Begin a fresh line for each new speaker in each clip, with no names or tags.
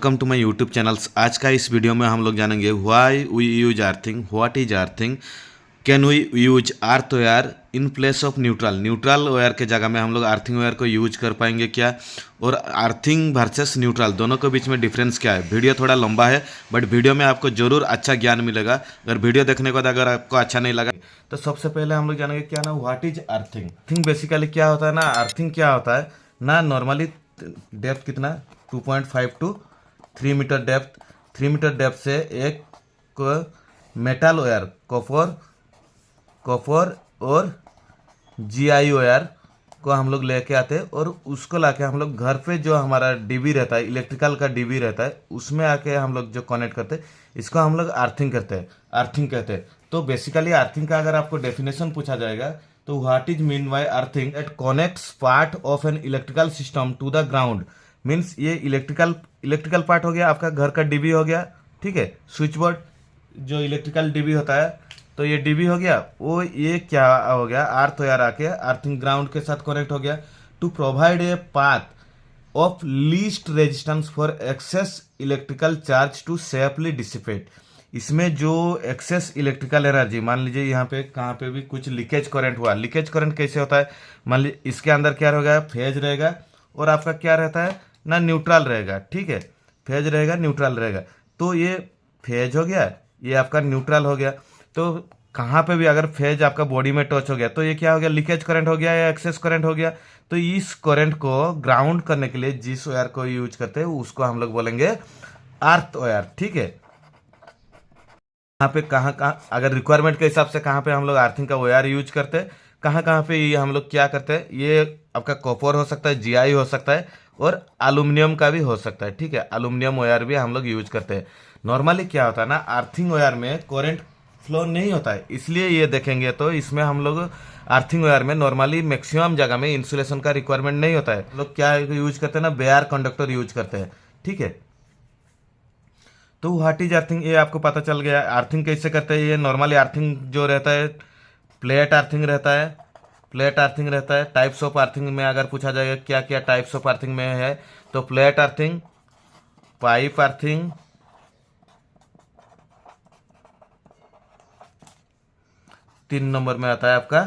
Welcome to my YouTube channels. आज का इस वीडियो में हम लोग जानेंगे why we use earthing, what is earthing, can we use earth wire in place of neutral. Neutral wire के जगह में हम लोग अर्थिंग वायर को यूज कर पाएंगे क्या, और अर्थिंग वर्सेस न्यूट्रल दोनों के बीच में डिफरेंस क्या है। वीडियो थोड़ा लंबा है बट वीडियो में आपको जरूर अच्छा ज्ञान मिलेगा। अगर वीडियो देखने के बाद अगर आपको अच्छा नहीं लगा तो सबसे पहले हम लोग जानेंगे क्या ना what is earthing. Earthing basically क्या होता है ना, अर्थिंग क्या होता है ना, नॉर्मली डेप्थ कितना 2.5 to 3 meter depth, 3 meter depth से एक मेटल वायर कॉपर और जीआई वायर को हम लोग लेके आते हैं और उसको लाके हम लोग घर पे जो हमारा डीबी रहता है, इलेक्ट्रिकल का डीबी रहता है, उसमें आके हम लोग जो कनेक्ट करते हैं इसको हम लोग अर्थिंग करते हैं, अर्थिंग कहते हैं। तो बेसिकली अर्थिंग का अगर आपको डेफिनेशन पूछा जाएगा तो what is mean by earthing, it connects part of an electrical system to the ground. Means ये इलेक्ट्रिकल पार्ट हो गया, आपका घर का डीबी हो गया, ठीक है, स्विच बोर्ड जो इलेक्ट्रिकल डीबी होता है, तो ये डीबी हो गया, वो ये क्या हो गया, अर्थ वायर आके अर्थिंग ग्राउंड के साथ कनेक्ट हो गया to provide a path of least resistance for excess electrical charge to safely dissipate. इसमें जो एक्सेस इलेक्ट्रिकल एनर्जी, मान लीजिए यहाँ पे कहाँ पे भी कुछ लीकेज करंट हुआ, लीकेज करंट कैसे होता है, मान लीजिए इसके अंदर क्या रहेगा, फेज रहेगा और आपका क्या रहता है ना, न्यूट्रल रहेगा, ठीक है, फेज रहेगा न्यूट्रल रहेगा। तो ये फेज हो गया, ये आपका न्यूट्रल हो गया। तो कहाँ पे भी अगर फेज आपका बॉडी में टच हो गया तो ये क्या हो गया, लीकेज करंट हो गया या एक्सेस करंट हो गया। तो इस करंट को ग्राउंड करने के लिए जिस वायर को यूज करते हैं उसको हम लोग बोलेंगे अर्थ वायर, ठीक है। यहाँ पे कहाँ अगर रिक्वायरमेंट के हिसाब से कहाँ पे हम लोग अर्थिंग का वायर यूज करते हैं, कहाँ पे ये हम लोग क्या करते हैं, ये आपका कॉपर हो सकता है, जीआई हो सकता है और एल्यूमिनियम का भी हो सकता है, ठीक है, एल्यूमिनियम वायर भी हम लोग यूज करते हैं। नॉर्मली क्या होता है ना, अर्थिंग वायर में करंट फ्लो नहीं होता है, इसलिए ये देखेंगे तो इसमें हम लोग अर्थिंग वायर में नॉर्मली मैक्सिमम जगह में इंसुलेशन का रिक्वायरमेंट नहीं होता है। लोग क्या यूज करते हैं ना, बेयर कंडक्टर यूज करते हैं, ठीक है। तो व्हाट इज अर्थिंग ये आपको पता चल गया। अर्थिंग कैसे करते हैं, ये नॉर्मली अर्थिंग जो रहता है प्लेट अर्थिंग रहता है, प्लेट अर्थिंग रहता है। टाइप्स ऑफ अर्थिंग में अगर पूछा जाएगा क्या क्या टाइप्स ऑफ अर्थिंग में है, तो plate earthing, pipe earthing, 3 number में आता है आपका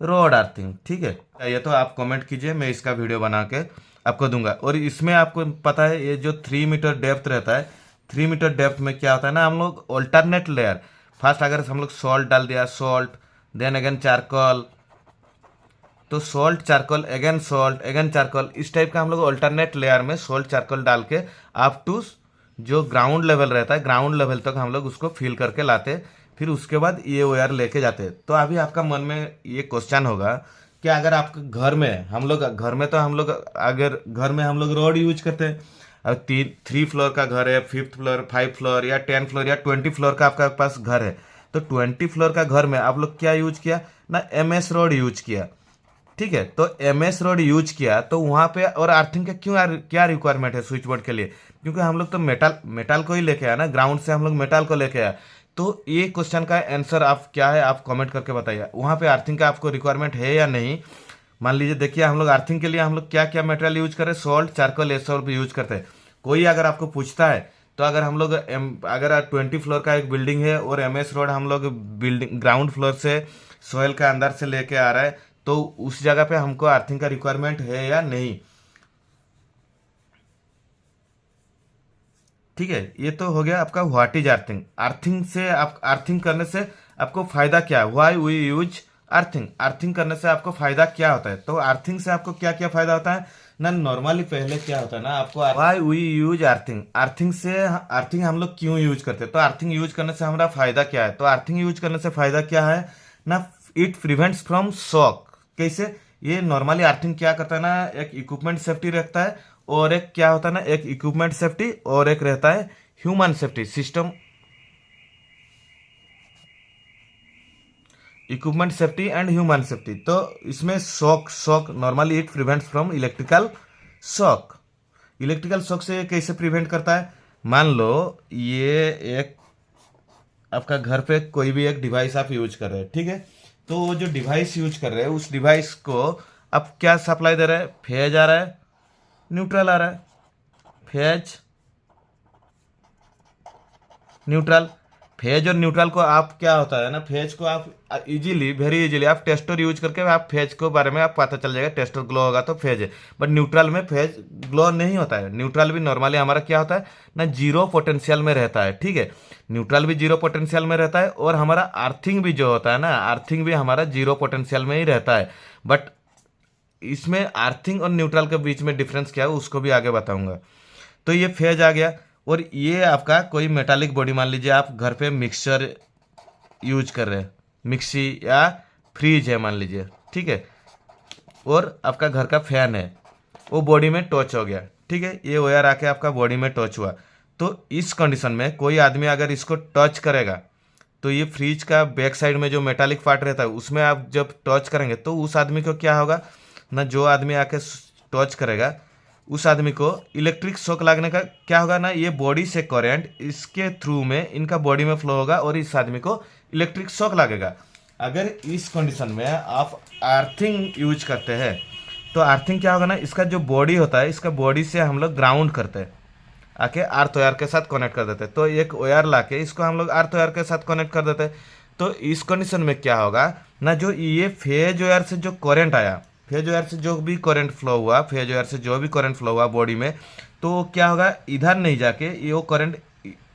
रोड अर्थिंग, ठीक है। ये तो आप कमेंट कीजिए, मैं इसका वीडियो बना के आपको दूंगा। और इसमें आपको पता है ये जो 3 मीटर डेप्थ रहता है, 3 मीटर डेप्थ में क्या होता है ना, हम लोग ऑल्टरनेट लेयर, फर्स्ट अगर हम लोग सॉल्ट डाल दिया, सॉल्ट देन अगेन चारकोल, तो सॉल्ट चारकोल अगेन चारकोल, इस टाइप का हम लोग ऑल्टरनेट लेयर में सॉल्ट चारकोल डाल के अप टू जो ग्राउंड लेवल रहता है, ग्राउंड लेवल तक हम लोग उसको फिल करके लाते, फिर उसके बाद ये वायर लेके जाते। तो अभी आपका मन में ये क्वेश्चन होगा कि अगर आपके घर में हम लोग अगर घर में हम लोग रोड यूज करते हैं, अब 3 फ्लोर का घर है, 5th फ्लोर, 5 फ्लोर या 10 फ्लोर या 20 फ्लोर का आपका पास घर है, तो 20 फ्लोर का घर में आप लोग क्या यूज किया ना, एमएस रोड यूज किया, ठीक है। तो एमएस रोड यूज किया तो वहां पे, और अर्थिंग का क्या रिक्वायरमेंट है स्विच बोर्ड के लिए, क्योंकि हम लोग तो मेटल को ही लेके आया ना, ग्राउंड से हम लोग मेटल को लेके आया। तो ये क्वेश्चन का आंसर आप क्या है, आप कमेंट करके बताइए, वहां पे अर्थिंग का आपको रिक्वायरमेंट है या नहीं। मान लीजिए देखिए, हम लोग अर्थिंग के लिए हम लोग क्या क्या मटेरियल यूज करें, सॉल्ट चारकोल ये सब यूज करते हैं। कोई अगर आपको पूछता है तो अगर हम लोग अगर 20 फ्लोर का एक बिल्डिंग है और एमएस रोड हम लोग बिल्डिंग ग्राउंड फ्लोर से सोयल के अंदर से लेके आ रहा है, तो उस जगह पे हमको अर्थिंग का रिक्वायरमेंट है या नहीं, ठीक है। ये तो हो गया आपका व्हाट इज अर्थिंग। अर्थिंग से आप अर्थिंग करने से आपको फायदा क्या है, why we use earthing, earthing करने से आपको फायदा क्या होता है। तो अर्थिंग से आपको क्या क्या फायदा होता है ना, नॉर्मली पहले क्या होता है ना, आपको why we use earthing, earthing से अर्थिंग हम लोग क्यों यूज करते हैं, तो अर्थिंग यूज करने से हमारा फायदा क्या है। तो अर्थिंग यूज करने से फायदा क्या है ना, इट प्रिवेंट्स फ्रॉम शॉक। कैसे, ये नॉर्मली अर्थिंग क्या करता है ना, एक इक्विपमेंट सेफ्टी रखता है, और एक क्या होता है ना, एक इक्विपमेंट सेफ्टी और एक रहता है human safety system, equipment safety and human safety. तो इसमें shock normally it prevents from electrical shock. Electrical shock से कैसे प्रिवेंट करता है, मान लो ये एक आपका घर पे कोई भी एक डिवाइस आप यूज कर रहे हैं, ठीक है। तो वो जो डिवाइस यूज कर रहे हैं उस डिवाइस को आप क्या सप्लाई दे रहे हैं, फेज आ रहा है, न्यूट्रल आ रहा है, फेज न्यूट्रल। फेज और न्यूट्रल को आप क्या होता है ना, फेज को आप इजीली, वेरी इजीली आप टेस्टर यूज करके आप फेज के बारे में आप पता चल जाएगा, टेस्टर ग्लो होगा तो फेज है। बट न्यूट्रल में फेज ग्लो नहीं होता है। न्यूट्रल भी नॉर्मली हमारा क्या होता है ना, जीरो पोटेंशियल में रहता है, ठीक है। न्यूट्रल भी जीरो पोटेंशियल में रहता है, और हमारा अर्थिंग भी जो होता है ना, अर्थिंग भी हमारा जीरो पोटेंशियल में ही रहता है। बट इसमें अर्थिंग और न्यूट्रल के बीच में डिफरेंस क्या है उसको भी आगे बताऊंगा। तो ये फेज आ गया। और ये आपका कोई मेटालिक बॉडी, मान लीजिए आप घर पे मिक्सचर यूज कर रहे हैं, मिक्सी या फ्रिज है मान लीजिए, ठीक है, और आपका घर का फैन है, वो बॉडी में टच हो गया, ठीक है, ये वायर आके आपका बॉडी में टच हुआ। तो इस कंडीशन में कोई आदमी अगर इसको टच करेगा, तो ये फ्रिज का बैक साइड में जो मेटालिक पार्ट रहता है उसमें आप जब टच करेंगे तो उस आदमी को क्या होगा ना, जो आदमी आके टच करेगा उस आदमी को इलेक्ट्रिक शॉक लगने का क्या होगा ना, ये बॉडी से करंट इसके थ्रू में इनका बॉडी में फ्लो होगा और इस आदमी को इलेक्ट्रिक शॉक लगेगा। अगर इस कंडीशन में आप अर्थिंग यूज करते हैं तो अर्थिंग क्या होगा ना, इसका जो बॉडी होता है इसका बॉडी से हम लोग ग्राउंड करते हैं, आके अर्थ वायर के साथ कनेक्ट कर देते हैं। तो एक वायर लाके इसको हम लोग अर्थ वायर के साथ कनेक्ट कर देते हैं। तो इस कंडीशन में क्या होगा ना, जो ये फेज वायर से जो करंट आया, फेज वायर से जो भी करंट फ्लो हुआ, फेज वायर से जो भी करंट फ्लो हुआ बॉडी में, तो क्या होगा, इधर नहीं जाके ये वो करंट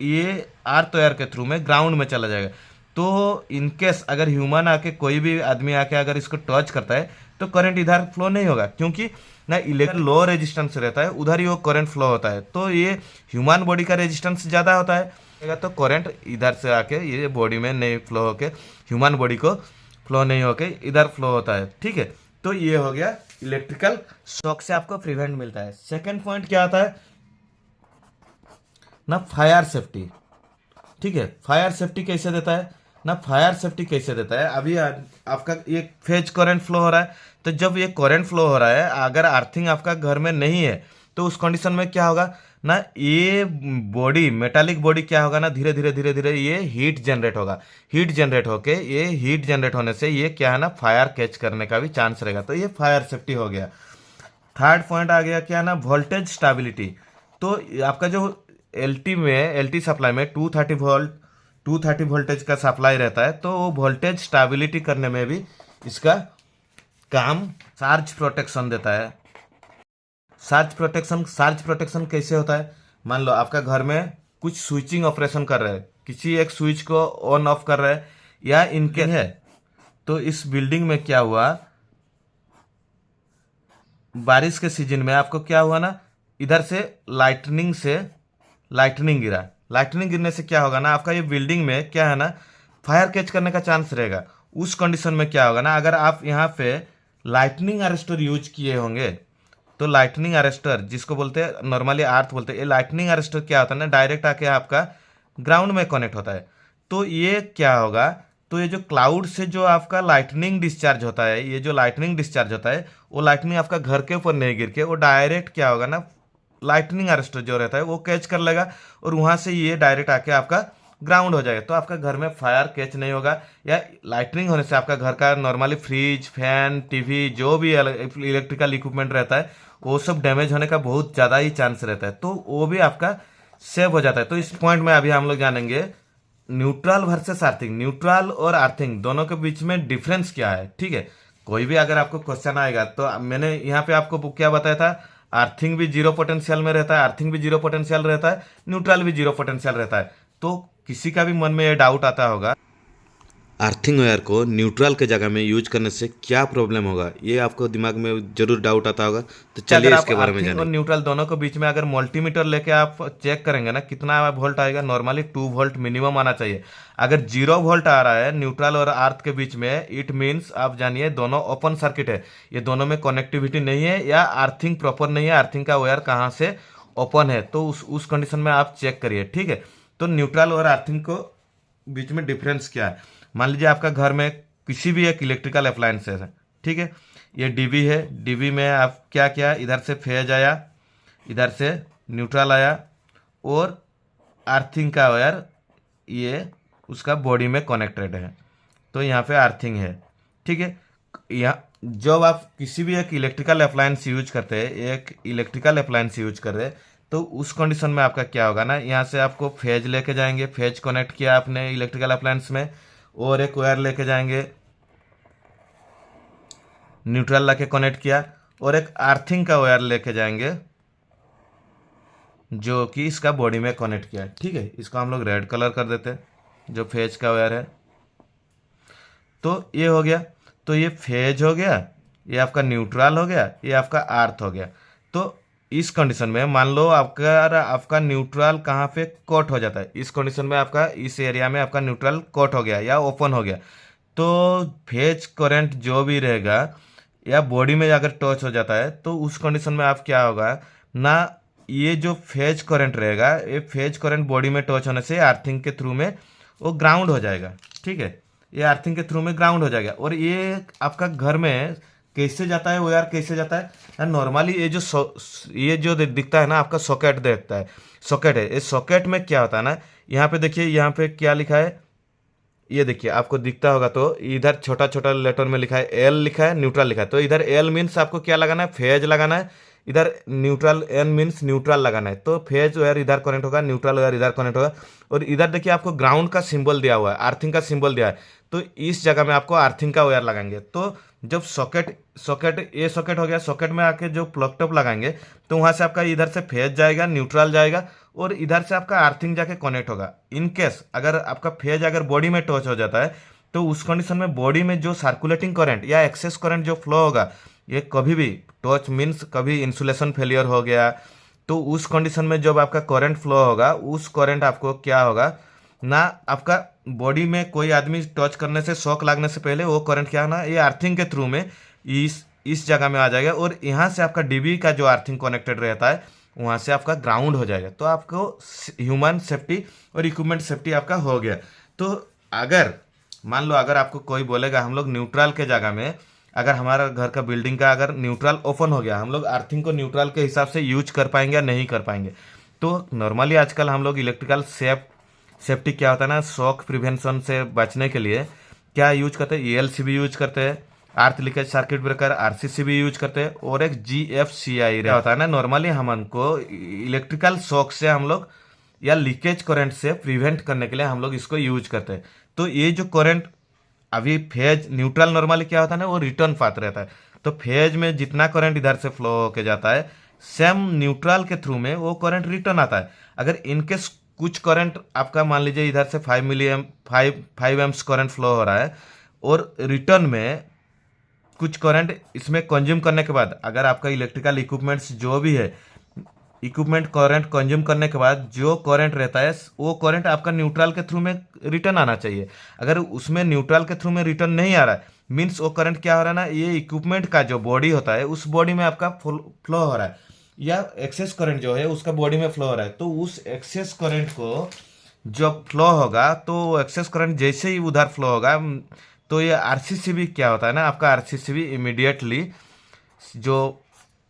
ये अर्थ वायर के थ्रू में ग्राउंड में चला जाएगा। तो इनकेस अगर ह्यूमन आके कोई भी आदमी आके अगर इसको टच करता है तो करंट इधर फ्लो नहीं होगा, क्योंकि ना इलेक्ट्रिक लो रेजिस्टेंस रहता है, उधर ही वो करंट फ्लो होता है। तो ये ह्यूमन बॉडी का रेजिस्टेंस ज़्यादा होता है, तो करंट इधर से आके ये बॉडी में नहीं फ्लो होके, ह्यूमन बॉडी को फ्लो नहीं होके इधर फ्लो होता है, ठीक है। तो ये हो गया इलेक्ट्रिकल शॉक से आपको प्रिवेंट मिलता है। सेकेंड पॉइंट क्या आता है ना, फायर सेफ्टी, ठीक है। फायर सेफ्टी कैसे देता है ना, फायर सेफ्टी कैसे देता है, अभी आपका ये फेज करंट फ्लो हो रहा है, तो जब ये करंट फ्लो हो रहा है अगर अर्थिंग आपका घर में नहीं है तो उस कंडीशन में क्या होगा ना, ये बॉडी मेटालिक बॉडी क्या होगा ना, धीरे धीरे धीरे धीरे ये हीट जनरेट होगा। हीट जनरेट होके ये हीट जनरेट होने से ये क्या है ना, फायर कैच करने का भी चांस रहेगा। तो ये फायर सेफ्टी हो गया। थर्ड पॉइंट आ गया क्या ना, वोल्टेज स्टेबिलिटी। तो आपका जो एलटी में, एलटी सप्लाई में 230 वोल्टेज का सप्लाई रहता है, तो वो वोल्टेज स्टेबिलिटी करने में भी इसका काम चार्ज प्रोटेक्शन देता है। चार्ज प्रोटेक्शन कैसे होता है, मान लो आपका घर में कुछ स्विचिंग ऑपरेशन कर रहे हैं, किसी एक स्विच को ऑन ऑफ कर रहे हैं या इनके है, तो इस बिल्डिंग में क्या हुआ, बारिश के सीजन में आपको क्या हुआ ना, इधर से लाइटनिंग गिरा। लाइटनिंग गिरने से क्या होगा ना, आपका ये बिल्डिंग में क्या है ना, फायर कैच करने का चांस रहेगा। उस कंडीशन में क्या होगा ना, अगर आप यहाँ पे लाइटनिंग अरेस्टर यूज किए होंगे, तो लाइटनिंग अरेस्टर जिसको बोलते हैं नॉर्मली अर्थ बोलते हैं, ये लाइटनिंग अरेस्टर क्या होता है ना, डायरेक्ट आके आपका ग्राउंड में कनेक्ट होता है। तो ये क्या होगा, तो ये जो क्लाउड से जो आपका लाइटनिंग डिस्चार्ज होता है, ये जो लाइटनिंग डिस्चार्ज होता है वो लाइटनिंग आपका घर के ऊपर नहीं गिर के वो डायरेक्ट क्या होगा ना, लाइटनिंग अरेस्टर जो रहता है वो कैच कर लेगा और वहां से ये डायरेक्ट आके आपका ग्राउंड हो जाएगा। तो आपका घर में फायर कैच नहीं होगा, या लाइटनिंग होने से आपका घर का नॉर्मली फ्रिज, फैन, टीवी जो भी इलेक्ट्रिकल इक्विपमेंट रहता है वो सब डैमेज होने का बहुत ज़्यादा ही चांस रहता है, तो वो भी आपका सेव हो जाता है। तो इस पॉइंट में अभी हम लोग जानेंगे न्यूट्रल वर्सेस अर्थिंग, न्यूट्रल और अर्थिंग दोनों के बीच में डिफरेंस क्या है, ठीक है। कोई भी अगर आपको क्वेश्चन आएगा तो मैंने यहाँ पे आपको क्या बताया था, अर्थिंग भी जीरो पोटेंशियल में रहता है, अर्थिंग भी जीरो पोटेंशियल रहता है, न्यूट्रल भी जीरो पोटेंशियल रहता है। तो किसी का भी मन में ये डाउट आता होगा अर्थिंग वायर को न्यूट्रल के जगह में यूज करने से क्या प्रॉब्लम होगा, ये आपको दिमाग में जरूर डाउट आता होगा। तो चलिए इसके बारे में जानें। और न्यूट्रल दोनों के बीच में अगर मल्टीमीटर लेके आप चेक करेंगे ना, कितना वोल्ट आएगा, नॉर्मली 2 वोल्ट मिनिमम आना चाहिए। अगर 0 वोल्ट आ रहा है न्यूट्रल और अर्थ के बीच में, इट मीन्स आप जानिए दोनों ओपन सर्किट है, ये दोनों में कनेक्टिविटी नहीं है या अर्थिंग प्रॉपर नहीं है, अर्थिंग का वायर कहाँ से ओपन है, तो उस कंडीशन में आप चेक करिए, ठीक है। तो न्यूट्रल और अर्थिंग को बीच में डिफरेंस क्या है, मान लीजिए आपका घर में किसी भी एक इलेक्ट्रिकल अप्लायंसेस है, ठीक है, ये डीबी है, डीबी में आप क्या किया, इधर से फेज आया, इधर से न्यूट्रल आया और अर्थिंग का वायर ये उसका बॉडी में कनेक्टेड है, तो यहाँ पे अर्थिंग है, ठीक है। यहाँ जब आप किसी भी एक इलेक्ट्रिकल अप्लायंस यूज करते हैं, एक इलेक्ट्रिकल अप्लायंस यूज कर रहे हैं, तो उस कंडीशन में आपका क्या होगा ना, यहाँ से आपको फेज लेके जाएंगे, फेज कनेक्ट किया आपने इलेक्ट्रिकल अप्लायंस में, और एक वायर लेके जाएंगे, न्यूट्रल लाके कनेक्ट किया, और एक अर्थिंग का वायर लेके जाएंगे जो कि इसका बॉडी में कनेक्ट किया है। ठीक है, इसको हम लोग रेड कलर कर देते हैं जो फेज का वायर है। तो ये हो गया, तो ये फेज हो गया, ये आपका न्यूट्रल हो गया, ये आपका अर्थ हो गया। तो इस कंडीशन में मान लो आपका न्यूट्रल कहाँ पे कट हो जाता है, इस कंडीशन में आपका इस एरिया में आपका न्यूट्रल कट हो गया या ओपन हो गया, तो फेज करंट जो भी रहेगा या बॉडी में अगर टच हो जाता है तो उस कंडीशन में आप क्या होगा ना, ये जो फेज करंट रहेगा, ये फेज करंट बॉडी में टच होने से अर्थिंग के थ्रू में वो ग्राउंड हो जाएगा। ठीक है, ये अर्थिंग के थ्रू में ग्राउंड हो जाएगा। और ये आपका घर में कैसे जाता है वो यार, कैसे जाता है नॉर्मली, ये जो दिखता है ना आपका सॉकेट देखता है, सॉकेट है, इस सॉकेट में क्या होता है ना, यहाँ पे देखिए, यहाँ पे क्या लिखा है, ये देखिए आपको दिखता होगा, तो इधर छोटा छोटा लेटर में लिखा है एल, लिखा है न्यूट्रल लिखा है, तो इधर एल मीन्स आपको क्या लगाना है, फेज लगाना है, इधर न्यूट्रल एन मीन्स न्यूट्रल लगाना है, तो फेज वायर इधर कनेक्ट होगा, न्यूट्रल वायर इधर कनेक्ट होगा, और इधर देखिए आपको ग्राउंड का सिंबल दिया हुआ है, अर्थिंग का सिंबल दिया है, तो इस जगह में आपको अर्थिंग का वायर लगाएंगे। तो जब सॉकेट ये सॉकेट हो गया, सॉकेट में आके जो प्लग टॉप लगाएंगे तो वहां से आपका इधर से फेज जाएगा, न्यूट्रल जाएगा, और इधर से आपका अर्थिंग जाके कनेक्ट होगा। इन केस अगर आपका फेज अगर बॉडी में टच हो जाता है तो उस कंडीशन में बॉडी में जो सर्कुलेटिंग करंट या एक्सेस करंट जो फ्लो होगा, ये कभी भी टच मीन्स कभी इंसुलेशन फेलियर हो गया, तो उस कंडीशन में जब आपका करंट फ्लो होगा, उस करंट आपको क्या होगा ना, आपका बॉडी में कोई आदमी टच करने से, शॉक लगने से पहले वो करंट क्या है ना, ये अर्थिंग के थ्रू में इस जगह में आ जाएगा, और यहाँ से आपका डीबी का जो अर्थिंग कनेक्टेड रहता है वहाँ से आपका ग्राउंड हो जाएगा। तो आपको ह्यूमन सेफ्टी और इक्विपमेंट सेफ्टी आपका हो गया। तो अगर मान लो अगर आपको कोई बोलेगा हम लोग न्यूट्रल के जगह में, अगर हमारा घर का बिल्डिंग का अगर न्यूट्रल ओपन हो गया, हम लोग अर्थिंग को न्यूट्रल के हिसाब से यूज कर पाएंगे या नहीं कर पाएंगे। तो नॉर्मली आजकल हम लोग इलेक्ट्रिकल सेफ्टी क्या होता है ना, शॉक प्रिवेंशन से बचने के लिए क्या यूज करते हैं, ELCB यूज करते हैं, अर्थ leakage circuit breaker RCCB use करते हैं, और एक GFCI क्या होता है ना, नॉर्मली हमको इलेक्ट्रिकल शॉक से हम लोग या लीकेज करंट से प्रिवेंट करने के लिए हम लोग इसको यूज करते हैं। तो ये जो करंट अभी फेज न्यूट्रल नॉर्मली क्या होता है ना, वो रिटर्न पाथ रहता है, तो फेज में जितना करंट इधर से फ्लो होके जाता है, सेम न्यूट्रल के थ्रू में वो करंट रिटर्न आता है। अगर इनकेस कुछ करंट आपका मान लीजिए इधर से 5 एम्प्स करंट फ्लो हो रहा है, और रिटर्न में कुछ करंट इसमें कंज्यूम करने के बाद, अगर आपका इलेक्ट्रिकल इक्विपमेंट्स जो भी है, इक्विपमेंट करंट कंज्यूम करने के बाद जो करंट रहता है वो करंट आपका न्यूट्रल के थ्रू में रिटर्न आना चाहिए। अगर उसमें न्यूट्रल के थ्रू में रिटर्न नहीं आ रहा है, मीन्स वो करंट क्या हो रहा है ना, ये इक्विपमेंट का जो बॉडी होता है उस बॉडी में आपका फ्लो हो रहा है, या एक्सेस करंट जो है उसका बॉडी में फ्लो हो रहा है। तो उस एक्सेस करंट को जब फ्लो होगा, तो एक्सेस करंट जैसे ही उधर फ्लो होगा, तो ये RCCB क्या होता है ना, आपका RCCB इमीडिएटली जो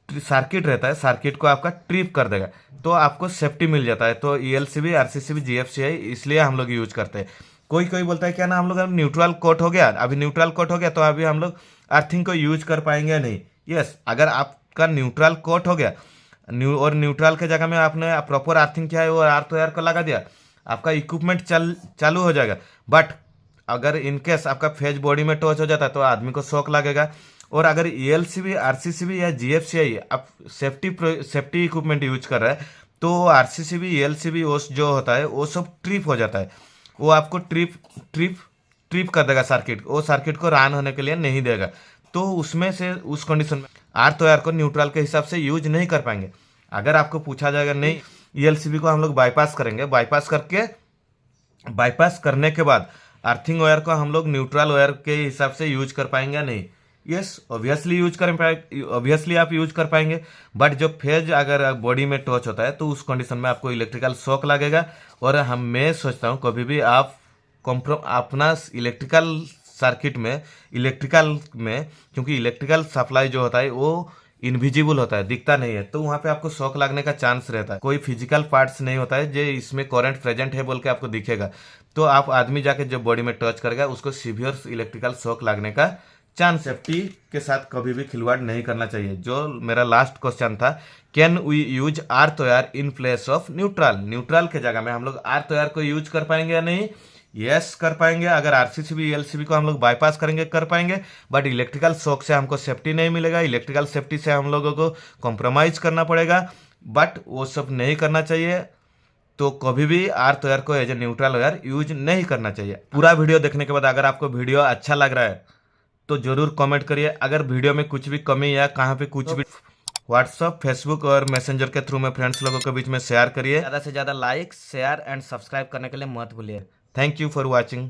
सर्किट रहता है, सर्किट को आपका ट्रिप कर देगा, तो आपको सेफ्टी मिल जाता है। तो ELCB RCCB GFCI इसलिए हम लोग यूज करते हैं। कोई कोई बोलता है क्या ना, हम लोग न्यूट्रल कोट हो गया, अभी न्यूट्रल कोट हो गया तो अभी हम लोग अर्थिंग को यूज कर पाएंगे नहीं। यस, अगर आपका न्यूट्रल कोट हो गया और न्यूट्रल के जगह में आपने प्रॉपर अर्थिंग किया है, वो अर्थ वायर को लगा दिया, आपका इक्विपमेंट चालू हो जाएगा। बट अगर इनकेस आपका फेज बॉडी में टच हो जाता है तो आदमी को शॉक लगेगा। और अगर ELCB RCCB या GFCI आप सेफ्टी इक्विपमेंट यूज कर रहे हैं, तो RCCB ELCB वो जो होता है वो सब ट्रिप हो जाता है, वो आपको ट्रिप कर देगा सर्किट, वो सर्किट को रन होने के लिए नहीं देगा। तो उसमें से उस कंडीशन में अर्थ वायर को न्यूट्रल के हिसाब से यूज नहीं कर पाएंगे। अगर आपको पूछा जाएगा नहीं, ELCB को हम लोग बाईपास करेंगे, बाईपास करने के बाद अर्थिंग वायर को हम लोग न्यूट्रल वायर के हिसाब से यूज कर पाएंगे या नहीं। यस, ऑब्वियसली आप यूज कर पाएंगे। बट जब फेज अगर बॉडी में टच होता है तो उस कंडीशन में आपको इलेक्ट्रिकल शॉक लगेगा। और मैं सोचता हूँ कभी भी आप अपना इलेक्ट्रिकल सर्किट में, क्योंकि इलेक्ट्रिकल सप्लाई जो होता है वो इनविजिबल होता है, दिखता नहीं है, तो वहाँ पे आपको शॉक लगने का चांस रहता है। कोई फिजिकल पार्ट्स नहीं होता है जो इसमें करंट प्रेजेंट है बोल के आपको दिखेगा, तो आप आदमी जाके जब बॉडी में टच करेगा उसको सीवियर इलेक्ट्रिकल शॉक लगने का चांद सेफ्टी के साथ कभी भी खिलवाड़ नहीं करना चाहिए। जो मेरा लास्ट क्वेश्चन था, कैन वी यूज आर्थ wire in place of neutral? Neutral के जगह में हम लोग आर्थ वायर को यूज कर पाएंगे या नहीं? यस कर पाएंगे। अगर आरसीसीबी एलसीबी को हम लोग बाईपास करेंगे कर पाएंगे, बट इलेक्ट्रिकल शॉक से हमको सेफ्टी नहीं मिलेगा। इलेक्ट्रिकल सेफ्टी से हम लोगों को कॉम्प्रोमाइज करना पड़ेगा, बट वो सब नहीं करना चाहिए। तो कभी भी आर्थ वायर को as a neutral wire use नहीं करना चाहिए। पूरा वीडियो देखने के बाद अगर आपको वीडियो अच्छा लग रहा है तो जरूर कमेंट करिए। अगर वीडियो में कुछ भी कमी या कहाँ पे कुछ भी, व्हाट्सअप, फेसबुक और मैसेंजर के थ्रू में फ्रेंड्स लोगों के बीच में शेयर करिए। ज़्यादा से ज़्यादा लाइक, शेयर एंड सब्सक्राइब करने के लिए मत भूलिए। Thank you for watching.